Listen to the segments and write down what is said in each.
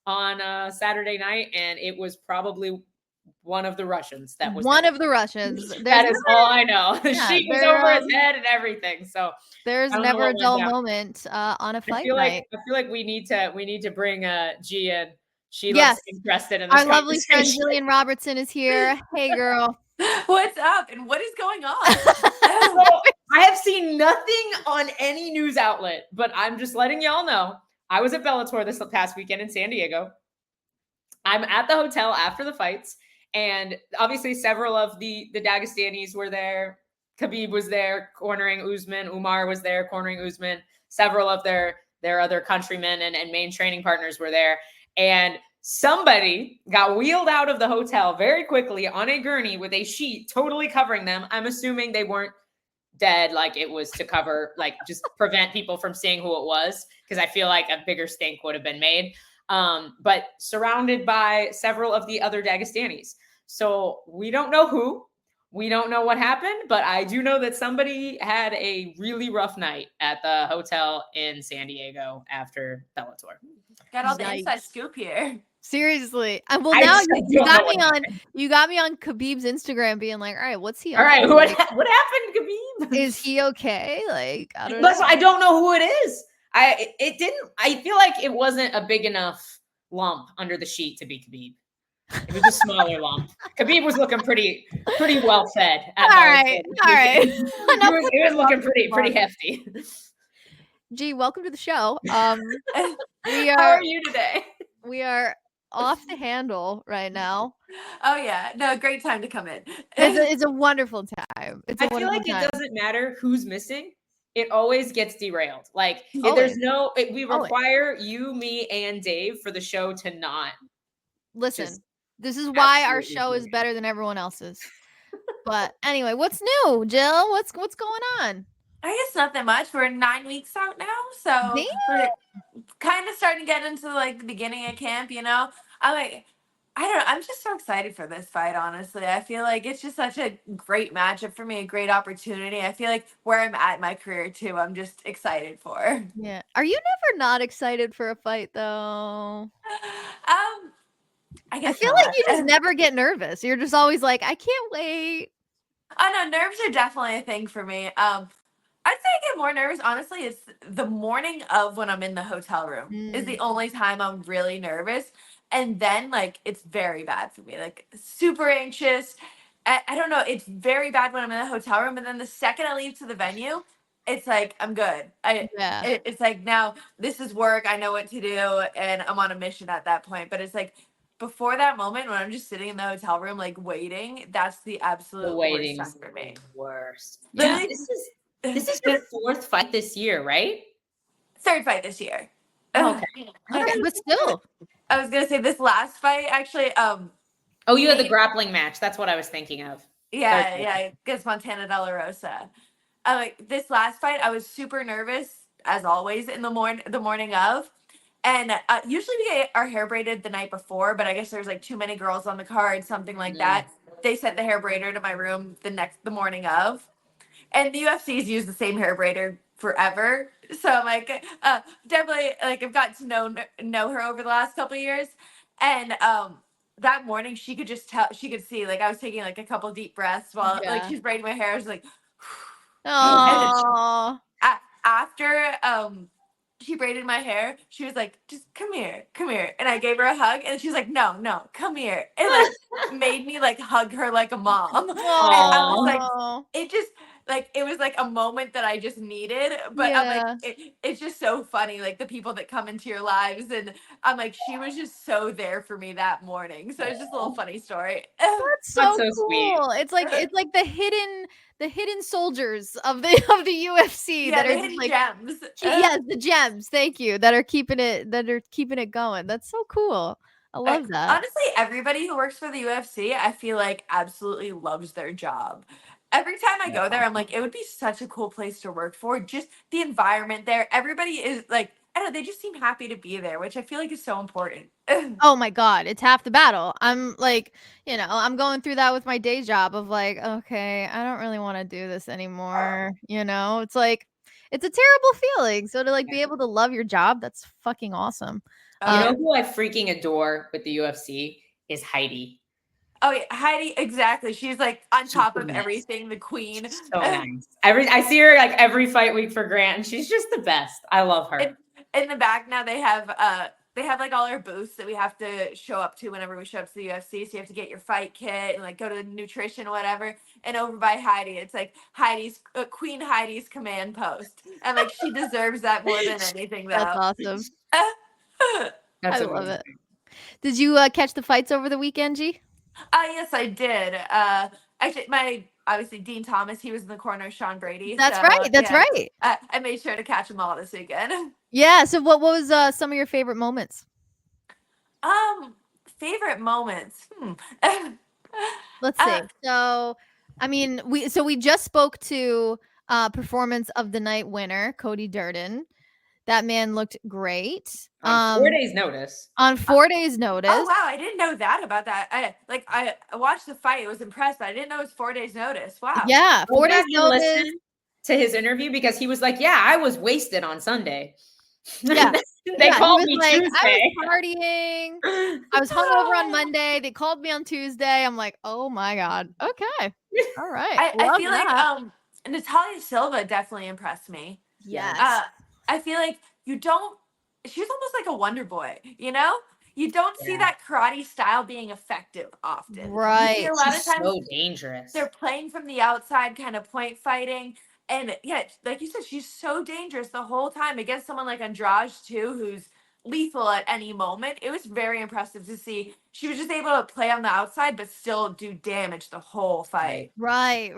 on Saturday night, and it was probably one of the Russians that was one there. of the Russians. That is all I know. The Yeah, sheet was over his head and everything. So there's I don't know never what a went dull down. moment on a I fight feel night. like we need to bring G in. She Yes. looks interested in this Our lovely friend conversation. Gillian Robertson is here. Hey, girl. What's up and what is going on? So I have seen nothing on any news outlet, but I'm just letting y'all know. I was at Bellator this past weekend in San Diego. I'm at the hotel after the fights, and obviously several of the Dagestanis were there. Khabib was there cornering Usman. Umar was there cornering Usman. Several of their other countrymen and main training partners were there. And somebody got wheeled out of the hotel very quickly on a gurney with a sheet totally covering them. I'm assuming they weren't dead, like it was to cover, like just prevent people from seeing who it was, because I feel like a bigger stink would have been made. But surrounded by several of the other Dagestanis. So we don't know who, we don't know what happened, but I do know that somebody had a really rough night at the hotel in San Diego after Bellator. Got all the inside scoop here. Seriously. Well, now you got me on Khabib's Instagram being like, all right, what's he? All right, what happened, Khabib? Is he okay? Like, I don't know. know. I don't know who it is. I feel like it wasn't a big enough lump under the sheet to be Khabib. It was a smaller lump. Khabib was looking pretty well fed. All right. He was looking pretty hefty. Gee, welcome to the show. How are you today? We are off the handle right now. Oh yeah, no, great time to come in. It's a wonderful time. I feel like it doesn't matter who's missing. It always gets derailed. Like there's we require you, me, and Dave for the show to not listen. This is why our show is better than everyone else's. But anyway, what's new, Jill? What's going on? I guess nothing much. We're 9 weeks out now, so we're kind of starting to get into like the beginning of camp. You know, I don't know. I'm just so excited for this fight. Honestly, I feel like it's just such a great matchup for me, a great opportunity. I feel like where I'm at in my career too, I'm just excited for. Yeah. Are you never not excited for a fight though? I feel like you just never get nervous. You're just always like, I can't wait. Oh no, nerves are definitely a thing for me. I'd say I get more nervous. Honestly, it's the morning of when I'm in the hotel room is the only time I'm really nervous. And then like, it's very bad for me, like super anxious. I don't know. It's very bad when I'm in the hotel room. And then the second I leave to the venue, it's like, I'm good. It's like, now this is work. I know what to do. And I'm on a mission at that point. But it's like, before that moment when I'm just sitting in the hotel room, like waiting, that's the absolute worst time for me. Worst. Yeah. This is your fourth fight this year, right? Third fight this year. Okay. But still. I was gonna say this last fight actually. Oh, you had the grappling match. That's what I was thinking of. Yeah, against Montana De La Rosa. This last fight, I was super nervous as always in the morning of. And usually we get our hair braided the night before, but I guess there's like too many girls on the card, something like that. They sent the hair braider to my room the morning of, and the UFC's used the same hair braider forever. So I'm like, definitely like I've got to know her over the last couple of years, and that morning she could just tell, she could see like I was taking like a couple deep breaths while like she's braiding my hair. I was like, oh. After she braided my hair, she was like, just come here. And I gave her a hug, and she was like, no, come here. And like made me like hug her like a mom. And I was like, it just like, it was like a moment that I just needed. But I'm like, it's just so funny, like the people that come into your lives. And I'm like, she was just so there for me that morning. So it's just a little funny story. That's so cool. Sweet. It's like the hidden soldiers of the UFC that are hidden like gems. Yes, the gems. Thank you. That are keeping it going. That's so cool. I love that. Honestly, everybody who works for the UFC, I feel like absolutely loves their job. Every time I go there, I'm like, it would be such a cool place to work for. Just the environment there. Everybody is like, I don't know, they just seem happy to be there, which I feel like is so important. Oh my God, it's half the battle. I'm like, I'm going through that with my day job of like, okay, I don't really want to do this anymore. It's like, it's a terrible feeling. So to like be able to love your job, that's fucking awesome. Oh, You yeah. know who I freaking adore with the UFC is Heidi. Oh yeah, Heidi, exactly. She's like on She's top the of best. everything, the queen. She's so nice. I see her like every fight week for Grant, and she's just the best. I love her. In the back now they have like all our booths that we have to show up to whenever we show up to the UFC. So you have to get your fight kit and like go to nutrition or whatever. And over by Heidi, it's like Queen Heidi's command post, and like she deserves that more than anything, though. That's awesome. That's I love amazing. it. Did you catch the fights over the weekend, G? Yes, I did. Actually, obviously Dean Thomas, he was in the corner of Sean Brady. That's so, right. That's yeah, right. I made sure to catch them all this weekend. Yeah. So what was some of your favorite moments? Favorite moments. Let's see. So, I mean, we just spoke to performance of the night winner, Cody Durden. That man looked great. On 4 days' notice. On 4 days' notice. Oh wow, I didn't know that about that. I watched the fight, I was impressed, but I didn't know it was 4 days notice. Wow. Yeah, Go 4 days back and notice. listen to his interview because he was like, "Yeah, I was wasted on Sunday." Yeah. They called me like, Tuesday. I was partying. I was hungover on Monday. They called me on Tuesday. I'm like, oh my God. Okay. All right. I feel like Natalia Silva definitely impressed me. Yes. I feel like she's almost like a wonder boy, you know? You don't see that karate style being effective often. Right. You see a lot She's of times so dangerous. they're playing from the outside, kind of point fighting. And yeah, like you said, she's so dangerous the whole time against someone like Andrade too, who's lethal at any moment. It was very impressive to see. She was just able to play on the outside, but still do damage the whole fight. Right.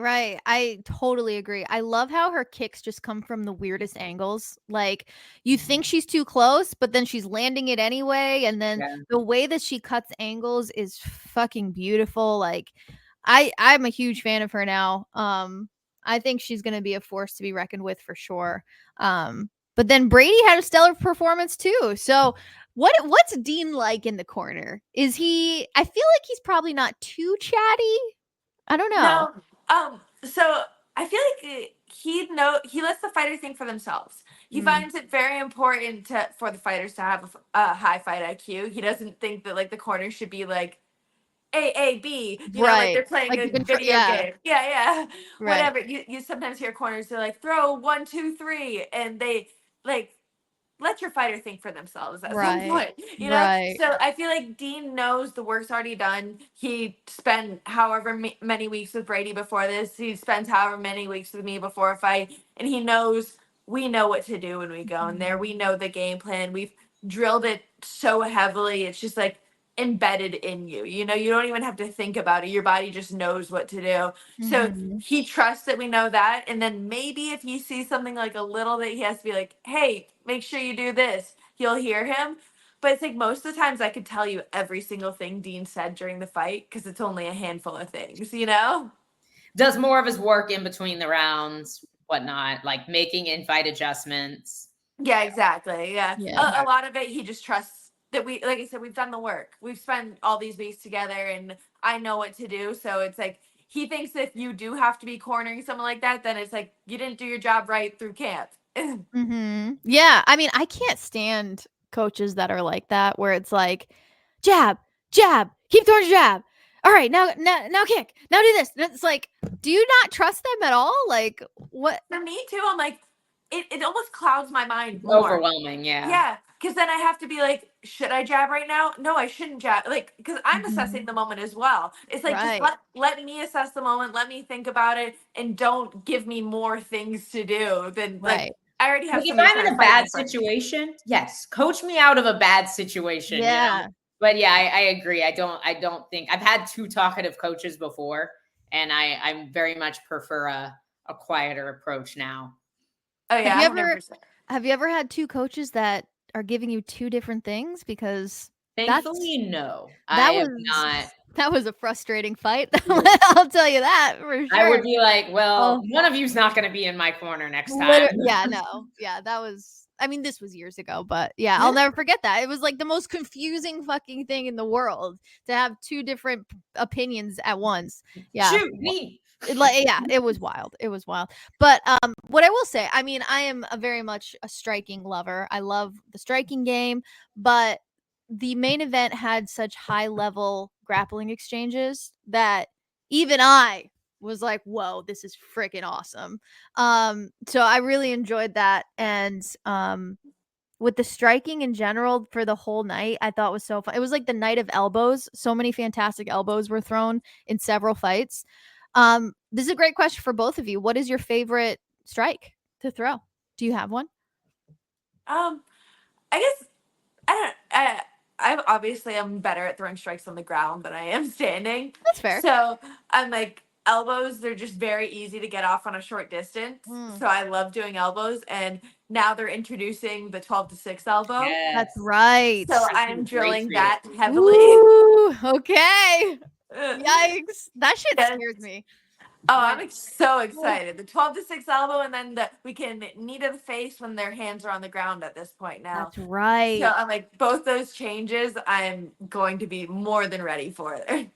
I totally agree. I love how her kicks just come from the weirdest angles. Like you think she's too close, but then she's landing it anyway. And then the way that she cuts angles is fucking beautiful. Like I'm a huge fan of her now. I think she's going to be a force to be reckoned with for sure. But then Brady had a stellar performance too. So what's Dean like in the corner? Is he? I feel like he's probably not too chatty. I don't know. No. So I feel like he lets the fighters think for themselves. He finds it very important for the fighters to have a high fight IQ. He doesn't think that like the corner should be like AAB, you know, like they're playing a video game. Yeah. Right. Whatever. You sometimes hear corners, they're like, throw 1, 2, 3, and they like let your fighter think for themselves at some point. You know? So I feel like Dean knows the work's already done. He spent however many weeks with Brady before this. He spends however many weeks with me before a fight, and he knows we know what to do when we go in there. We know the game plan. We've drilled it so heavily. It's just like embedded in you. You know, you don't even have to think about it. Your body just knows what to do. So he trusts that we know that. And then maybe if he sees something like a little that he has to be like, hey, make sure you do this, he'll hear him. But it's like most of the times I could tell you every single thing Dean said during the fight because it's only a handful of things, you know? Does more of his work in between the rounds, whatnot, like making in-fight adjustments. Yeah, exactly. Yeah. A lot of it, he just trusts that like I said, we've done the work. We've spent all these weeks together and I know what to do. So it's like, he thinks if you do have to be cornering someone like that, then it's like, you didn't do your job right through camp. Yeah. I mean, I can't stand coaches that are like that, where it's like, jab, keep throwing your jab. All right, now kick. Now do this. And it's like, do you not trust them at all? Like, what? For me too, I'm like, it almost clouds my mind more. Overwhelming, yeah. Yeah, because then I have to be like, should I jab right now? No, I shouldn't jab. Like, because I'm assessing the moment as well. It's like, just let me assess the moment. Let me think about it, and don't give me more things to do than like I already have. Like, if I'm in a bad situation, yes, coach me out of a bad situation. Yeah. You know? But yeah, I agree. I don't think I've had 2 talkative coaches before, and I very much prefer a quieter approach now. Oh yeah. Have you ever had 2 coaches that are giving you 2 different things? Because thankfully, no. That was a frustrating fight. I'll tell you that for sure. I would be like, well, one of you's not going to be in my corner next time. That was. I mean, this was years ago, but yeah, I'll never forget that. It was like the most confusing fucking thing in the world to have 2 different opinions at once. Yeah. Shoot me. It was wild. But what I will say, I mean, I am very much a striking lover. I love the striking game, but the main event had such high level grappling exchanges that even I was like, whoa, this is freaking awesome. So I really enjoyed that. And with the striking in general for the whole night, I thought was so fun. It was like the night of elbows. So many fantastic elbows were thrown in several fights. This is a great question for both of you. What is your favorite strike to throw? Do you have one? I guess I don't. I obviously I'm better at throwing strikes on the ground than I am standing. That's fair. So I'm like elbows. They're just very easy to get off on a short distance. So I love doing elbows, and now they're introducing the 12-6 elbow. Yes. That's right. So That's I'm great drilling for that heavily. Ooh, okay. Yikes. That shit Yes. scares me. Oh, I'm so excited. The 12-6 elbow, and then we can knee to the face when their hands are on the ground at this point now. That's right. So I'm like, both those changes, I'm going to be more than ready for it.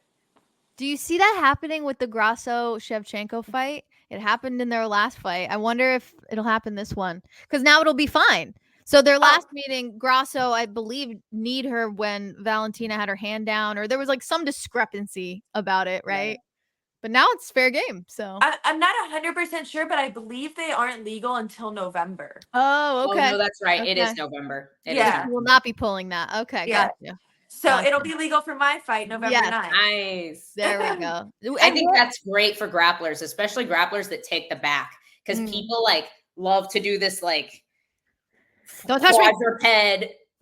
Do you see that happening with the Grasso Shevchenko fight? It happened in their last fight. I wonder if it'll happen this one, because now it'll be fine. So their last meeting, Grasso, I believe, kneed her when Valentina had her hand down, or there was like some discrepancy about it, right? Yeah. But now it's fair game. So I'm not 100% sure, but I believe they aren't legal until November. oh, okay. Oh, no, that's right. It is Okay. November. Yeah. We will not be pulling that. Okay, Yeah. gotcha. So Gotcha. it'll be legal for my fight November Yes. 9th. Nice. There we go. I think that's great for grapplers, especially grapplers that take the back, because people like love to do this like don't touch me quadruped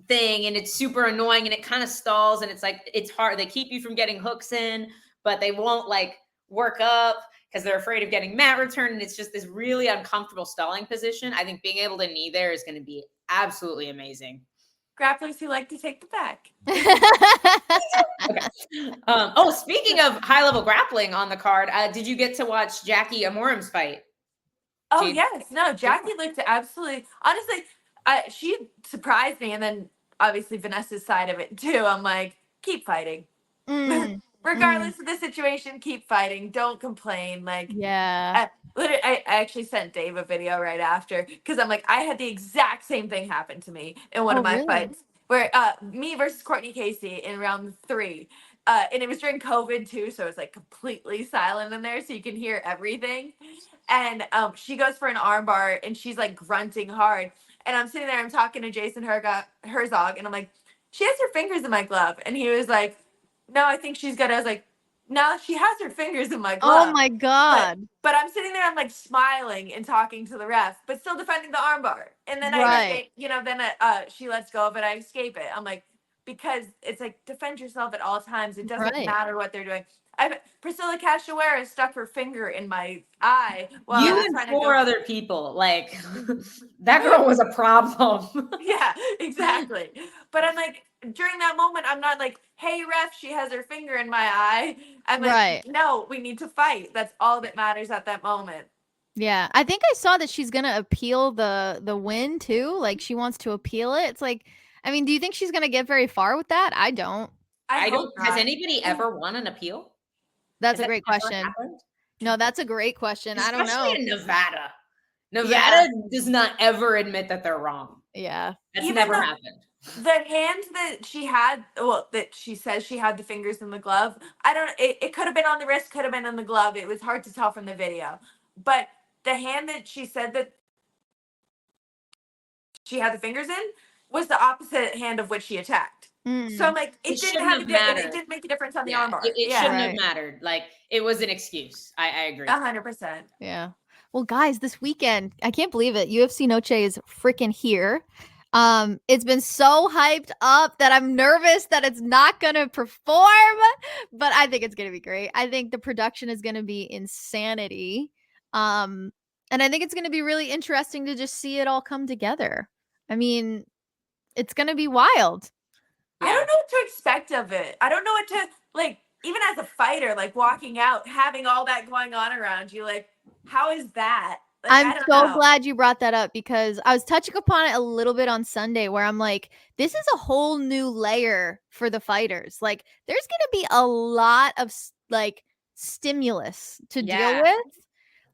thing, and it's super annoying, and it kind of stalls, and it's like it's hard. They keep you from getting hooks in, but they won't like work up because they're afraid of getting mat return, and it's just this really uncomfortable stalling position. I think being able to knee there is going to be absolutely amazing. Grapplers who like to take the back. Okay. Oh, speaking of high-level grappling on the card, did you get to watch Jackie Amorim's fight? Oh, yes. No, Jackie looked absolutely, honestly, she surprised me. And then obviously Vanessa's side of it too. I'm like, keep fighting. Regardless of the situation, keep fighting. Don't complain. Like, yeah. I actually sent Dave a video right after, because I'm like, I had the exact same thing happen to me in one of my fights, where me versus Courtney Casey in round 3. And it was during COVID too, so it was like completely silent in there, so you can hear everything. And she goes for an armbar, and she's like grunting hard. And I'm sitting there, I'm talking to Jason Herzog, and I'm like, she has her fingers in my glove. And he was like, no, I think she's good. I was like, no, she has her fingers in my glove. Oh my God. But I'm sitting there, I'm like smiling and talking to the ref, but still defending the armbar. And then she lets go of it. I escape it. I'm like, because it's like, defend yourself at all times. It doesn't matter what they're doing. Priscilla Cachoeira stuck her finger in my eye while I was and trying 4 other people. Like, that girl was a problem. Yeah, exactly. But I'm like, during that moment, I'm not like, hey, ref, she has her finger in my eye. I'm like, no, we need to fight. That's all that matters at that moment. Yeah, I think I saw that she's gonna appeal the win too. Like, she wants to appeal it. It's like, I mean, do you think she's gonna get very far with that? I don't. I don't. Has anybody ever won an appeal? That's a great question. No, that's a great question. I don't know. Especially in Nevada. Nevada does not ever admit that they're wrong. Yeah. That's never happened. The hand that she had, that she says she had the fingers in the glove, it could have been on the wrist, could have been in the glove. It was hard to tell from the video. But the hand that she said that she had the fingers in was the opposite hand of which she attacked. So I'm like, it didn't make a difference on the armbar. It shouldn't have mattered. Like, it was an excuse. I agree. 100%. Yeah. Well, guys, this weekend, I can't believe it. UFC Noche is freaking here. It's been so hyped up that I'm nervous that it's not gonna perform, but I think it's gonna be great. I think the production is gonna be insanity. And I think it's gonna be really interesting to just see it all come together. I mean, it's gonna be wild. I don't know what to expect of it. I don't know what to, like, even as a fighter, like walking out, having all that going on around you, like, how is that? Like, I'm so glad you brought that up, because I was touching upon it a little bit on Sunday, where I'm like, this is a whole new layer for the fighters. Like, there's going to be a lot of like stimulus to deal with.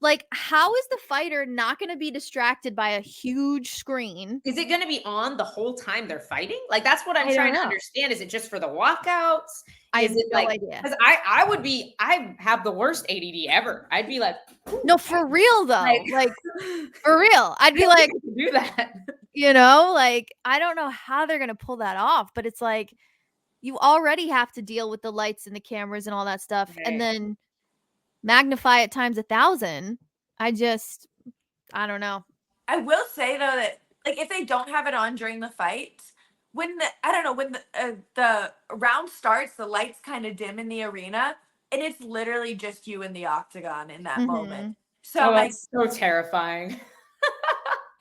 Like, how is the fighter not going to be distracted by a huge screen? Is it going to be on the whole time they're fighting? Like, that's what I'm I don't trying to know. understand. Is it just for the walkouts? I Is have it no like, idea. because I have the worst ADD ever. I'd be like, No, for real though. Like for real. I'd be I like, don't think I can do that. you know, like I don't know how they're going to pull that off, but it's like you already have to deal with the lights and the cameras and all that stuff and Right. then magnify it times 1,000. I don't know. I will say though that like if they don't have it on during the fight, when the round starts, the lights kind of dim in the arena, and it's literally just you in the octagon in that moment. So Oh, I'm like, that's so terrifying.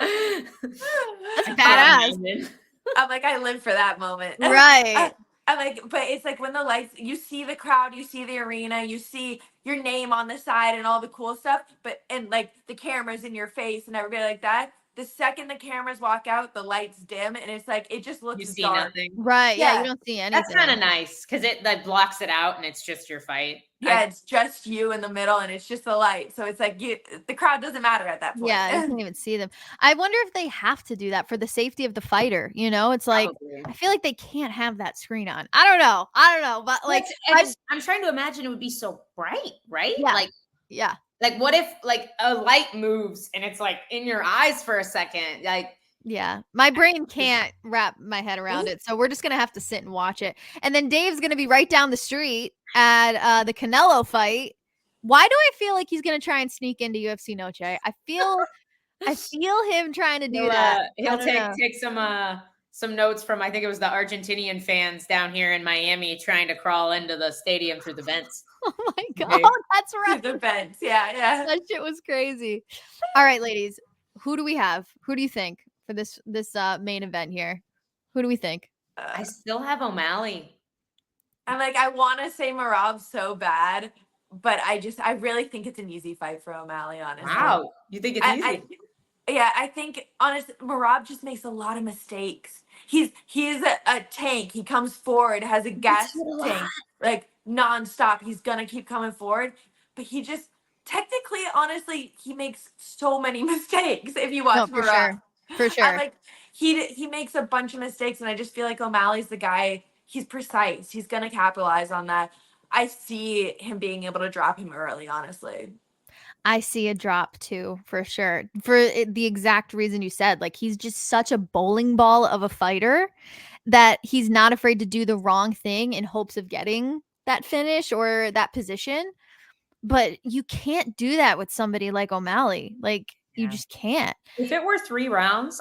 That's I can't badass. imagine. I'm like, I live for that moment. Right. I'm like, but it's like when the lights, you see the crowd, you see the arena, you see your name on the side and all the cool stuff, but and like the cameras in your face and everybody like that. The second the cameras walk out, the lights dim, and it's like it just looks You see dark. nothing. Right. Yeah, you Yeah. don't see anything. That's kind of nice because it like blocks it out and it's just your fight. Yeah, it's just you in the middle, and it's just the light. So it's like the crowd doesn't matter at that point. Yeah, you can't even see them. I wonder if they have to do that for the safety of the fighter, you know? It's like Probably. I feel like they can't have that screen on. I don't know, but like I'm trying to imagine it would be so bright, right? Yeah. Yeah. Like what if like a light moves and it's like in your eyes for a second? Like Yeah. My brain can't wrap my head around it. So we're just going to have to sit and watch it. And then Dave's going to be right down the street at the Canelo fight. Why do I feel like he's going to try and sneak into UFC Noche? I feel him trying to do that. He'll take some notes from I think it was the Argentinian fans down here in Miami trying to crawl into the stadium through the vents. Oh my God. Okay. That's right. The vents. Yeah. That shit was crazy. All right, ladies. Who do we have? Who do you think for this main event here? Who do we think? I still have O'Malley. I'm like, I want to say Marab so bad, but I really think it's an easy fight for O'Malley, honestly. Wow. You think it's easy? I think honestly, Marab just makes a lot of mistakes. He's a tank. He comes forward, has a gas tank, like nonstop. He's gonna keep coming forward, but he just technically, honestly, he makes so many mistakes. If you watch Marab, for sure, like he makes a bunch of mistakes, and I just feel like O'Malley's the guy. He's precise. He's gonna capitalize on that. I see him being able to drop him early, honestly. I see a drop too, for sure. For the exact reason you said, like he's just such a bowling ball of a fighter that he's not afraid to do the wrong thing in hopes of getting that finish or that position. But you can't do that with somebody like O'Malley. Like you just can't. If it were 3 rounds,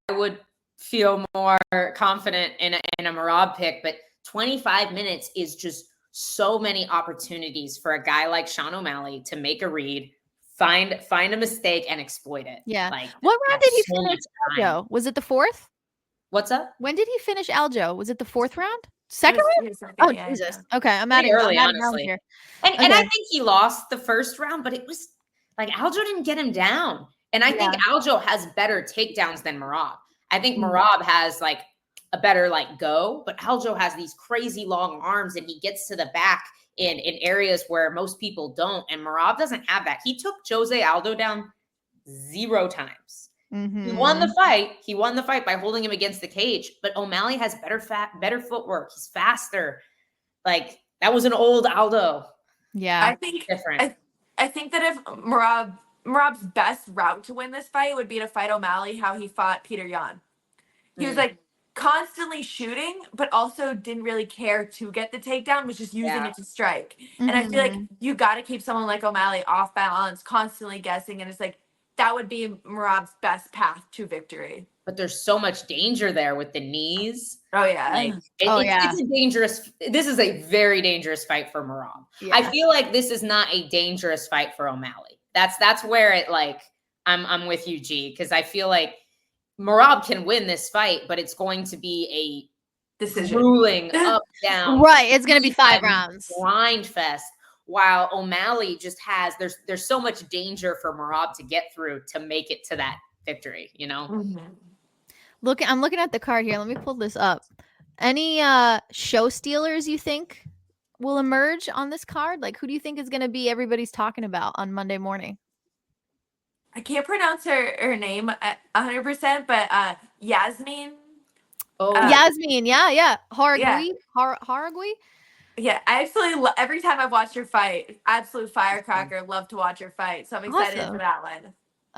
I would feel more confident in a Marab pick, but 25 minutes is just so many opportunities for a guy like Sean O'Malley to make a read, find a mistake and exploit it. Yeah. Like what round did he finish Aljo? Was it the 4th? What's up? When did he finish Aljo? Was it the 4th round? Second round? Oh, Jesus. Okay. I'm Pretty adding early, honestly. here. And I think he lost the first round, but it was like Aljo didn't get him down. And I think Aljo has better takedowns than Marab. I think Marab has like a better like go, but Aljo has these crazy long arms and he gets to the back in areas where most people don't. And Marab doesn't have that. He took Jose Aldo down 0 times. He won the fight. He won the fight by holding him against the cage, but O'Malley has better footwork. He's faster. Like that was an old Aldo. Yeah. I think different. I think that if Marab's best route to win this fight would be to fight O'Malley how he fought Peter Yan. He was like constantly shooting, but also didn't really care to get the takedown, was just using it to strike. And I feel like you got to keep someone like O'Malley off balance, constantly guessing. And it's like, that would be Marab's best path to victory. But there's so much danger there with the knees. Oh, yeah. Like, it's a dangerous, this is a very dangerous fight for Marab. Yeah. I feel like this is not a dangerous fight for O'Malley. That's where it like, I'm with you, G, because I feel like Marab can win this fight, but it's going to be a decision. Grueling up, down. Right. It's going to be 5 rounds. Grind fest. While O'Malley just has, there's so much danger for Marab to get through to make it to that victory, you know? I'm looking at the card here. Let me pull this up. Any show stealers you think will emerge on this card? Like, who do you think is going to be everybody's talking about on Monday morning? I can't pronounce her name 100%, but Yasmin. Yasmin, yeah. Yeah. Haragui? Yeah, I absolutely every time I've watched her fight, absolute firecracker. Love to watch her fight, so I'm excited Awesome. for that one.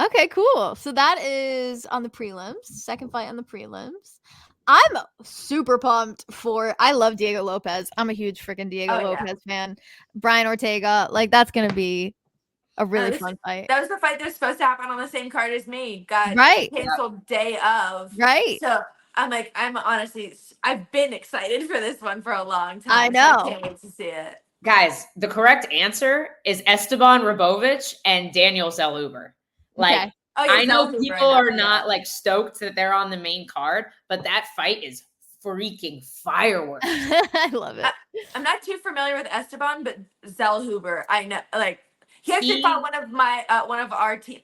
Okay, cool. So that is on the prelims. Second fight on the prelims. I'm super pumped for. I love Diego Lopez. I'm a huge freaking Diego Lopez fan. Brian Ortega, like that's gonna be a really fun fight. That was the fight that was supposed to happen on the same card as me. Got canceled day of. Right. So I'm honestly, I've been excited for this one for a long time. I know. So I can't wait to see it. Guys, the correct answer is Esteban Rabovich and Daniel Zellhuber. Like, okay. I know people are not like stoked that they're on the main card, but that fight is freaking fireworks. I love it. I'm not too familiar with Esteban, but Zellhuber, I know, like he actually fought one of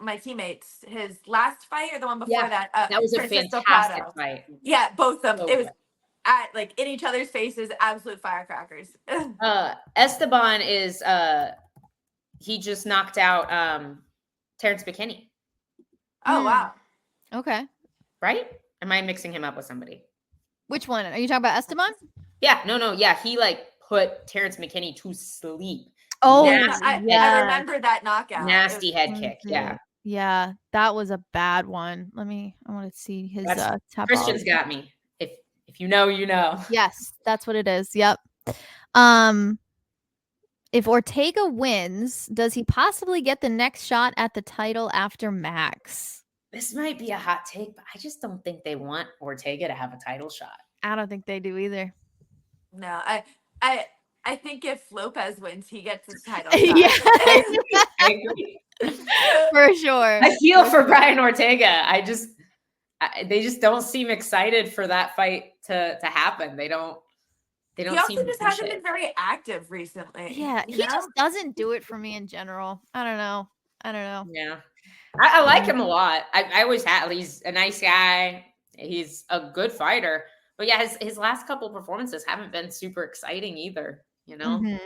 my teammates. His last fight or the one before that. That was a fantastic fight. Yeah, both of them. It was at like in each other's faces, absolute firecrackers. Esteban is he just knocked out Terrence McKinney. Oh wow. Okay. Right? Am I mixing him up with somebody? Which one? Are you talking about Esteban? Yeah, no. Yeah, he like put Terrence McKinney to sleep. Oh, I remember that knockout. Nasty head kick. Yeah. Yeah, that was a bad one. I want to see his top. Christian's got me. If you know, you know. Yes, that's what it is. Yep. If Ortega wins, does he possibly get the next shot at the title after Max? This might be a hot take, but I just don't think they want Ortega to have a title shot. I don't think they do either. No, I think if Lopez wins, he gets the title shot. Yeah. I agree. For sure. I feel for Brian Ortega. They just don't seem excited for that fight to happen. They don't. He also just hasn't been very active recently. Yeah, he just doesn't do it for me in general. I don't know. Yeah, I like him a lot. I always had. He's a nice guy. He's a good fighter. But yeah, his last couple performances haven't been super exciting either. You know,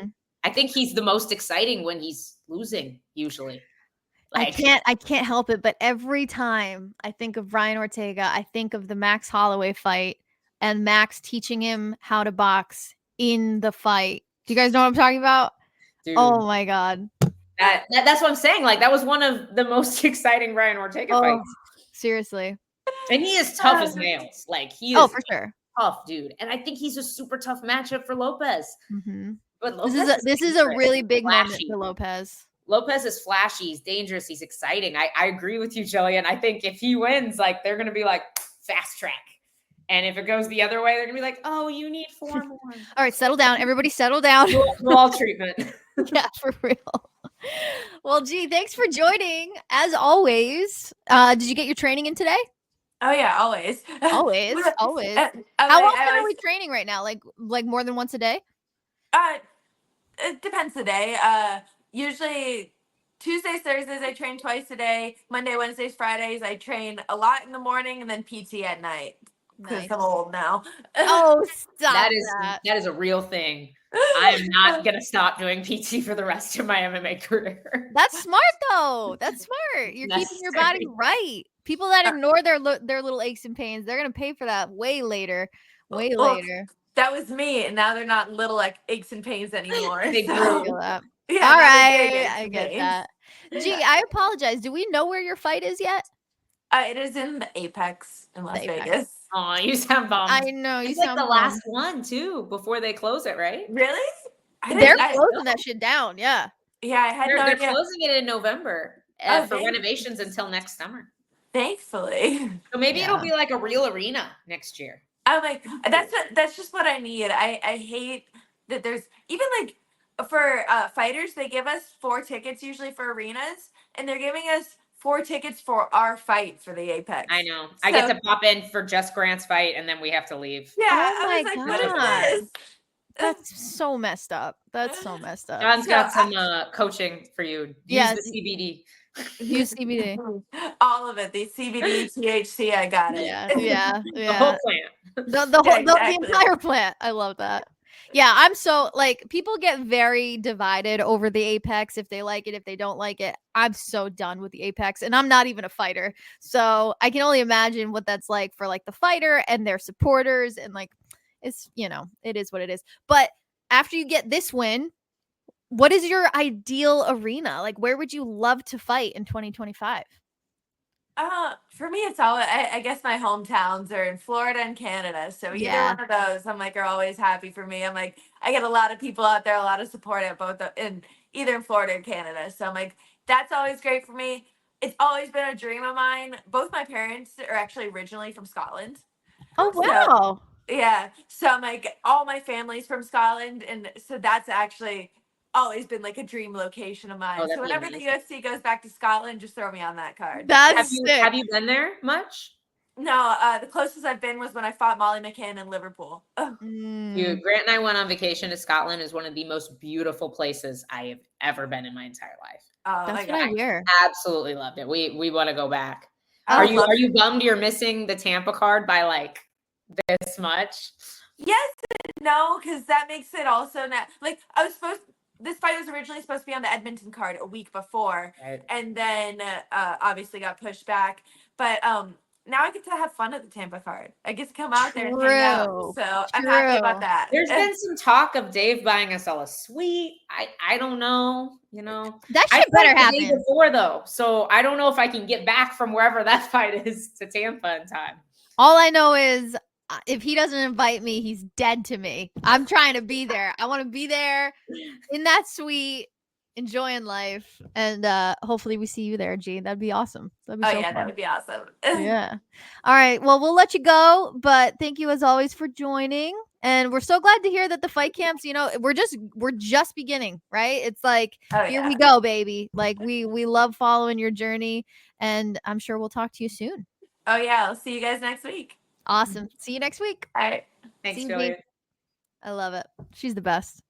I think he's the most exciting when he's losing. Usually, I can't help it. But every time I think of Brian Ortega, I think of the Max Holloway fight. And Max teaching him how to box in the fight. Do you guys know what I'm talking about? Dude, oh my God. That's what I'm saying. Like that was one of the most exciting Brian Ortega fights. Seriously. And he is tough as nails. Like he is for sure. Tough, dude. And I think he's a super tough matchup for Lopez. Mm-hmm. But Lopez this is a really big moment for Lopez. Lopez is flashy. He's dangerous. He's exciting. I agree with you, Gillian. I think if he wins, like they're going to be like fast track. And if it goes the other way, they're going to be like, oh, you need 4 more. All right, settle down. Everybody settle down. Ball treatment. Yeah, for real. Well, gee, thanks for joining. As always, did you get your training in today? Oh, yeah, always. Always. How often are we training right now? Like more than once a day? It depends the day. Usually Tuesdays, Thursdays, I train twice a day. Monday, Wednesdays, Fridays, I train a lot in the morning and then PT at night. Because I'm old now. Oh, stop that is a real thing. I am not going to stop doing PT for the rest of my MMA career. That's smart, though. That's smart. You're keeping your body right. People that ignore their little aches and pains, they're going to pay for that way later. Later. That was me, and now they're not little like aches and pains anymore. They grew. Yeah, all right. I get that. Gee, I apologize. Do we know where your fight is yet? It is in the Apex in Las Vegas. Oh, you sound bummed. I know. It's like the last one, too, before they close it, right? Really? They're closing that shit down, yeah. Yeah, I had no idea. They're closing it in November for renovations until next summer. Thankfully. So maybe it'll be like a real arena next year. I'm like, that's just what I need. I hate that there's, even like, for fighters, they give us 4 tickets usually for arenas, and they're giving us 4 tickets for our fight for the Apex. I know. So, I get to pop in for Jess Grant's fight, and then we have to leave. Yeah. Oh my God. What is this? That's so messed up. John's got some coaching for you. Use the CBD. Use CBD. All of it. The CBD, THC, I got it. Yeah. The whole plant. The entire plant. I love that. Yeah, I'm so like people get very divided over the Apex if they like it, if they don't like it. I'm so done with the Apex and I'm not even a fighter. So I can only imagine what that's like for like the fighter and their supporters and like it's, it is what it is. But after you get this win, what is your ideal arena? Like where would you love to fight in 2025? For me, it's all I guess my hometowns are in Florida and Canada. So either Yeah. one of those, I'm like, are always happy for me. I'm like, I get a lot of people out there, a lot of support at both in either in Florida or Canada. So I'm like, that's always great for me. It's always been a dream of mine. Both my parents are actually originally from Scotland. Oh So wow. yeah. So I'm like, all my family's from Scotland. And so that's actually always been like a dream location of Oh, mine. So that'd be whenever the amazing. UFC goes back to Scotland, just throw me on that card. Have That's you sick. have you been there much? No, the closest I've been was when I fought Molly McCann in Liverpool. Ugh. Mm, Dude, Grant and I went on vacation to Scotland. Is one of the most beautiful places I have ever been in my entire life. Oh my that's what I god, hear. Absolutely loved it. We want to go back. I Are would Oh, you love are to. you bummed you're missing the Tampa card by like this much? Yes and no, because that makes it also not like I was supposed. This fight was originally supposed to be on the Edmonton card a week before, Right. and then obviously got pushed back. But now I get to have fun at the Tampa card. I get to come out there and hang out. true. So I'm happy about True. that. There's been some talk of Dave buying us all a suite. I don't know. That I shit fight better the day happen. before though, so I don't know if I can get back from wherever that fight is to Tampa in time. All I know is if he doesn't invite me, he's dead to me. I'm trying to be there. I want to be there in that suite, enjoying life. And hopefully we see you there, Gene. That'd be awesome. That'd be Oh so yeah, that fun. would be awesome. Yeah. All right. Well, we'll let you go, but thank you as always for joining. And we're so glad to hear that the fight camps, we're just beginning, right? It's like, Oh here yeah. we go, baby. Like we love following your journey, and I'm sure we'll talk to you soon. Oh yeah. I'll see you guys next week. Awesome. See you next week. All right. Thanks, See you, Julia. Gene. I love it. She's the best.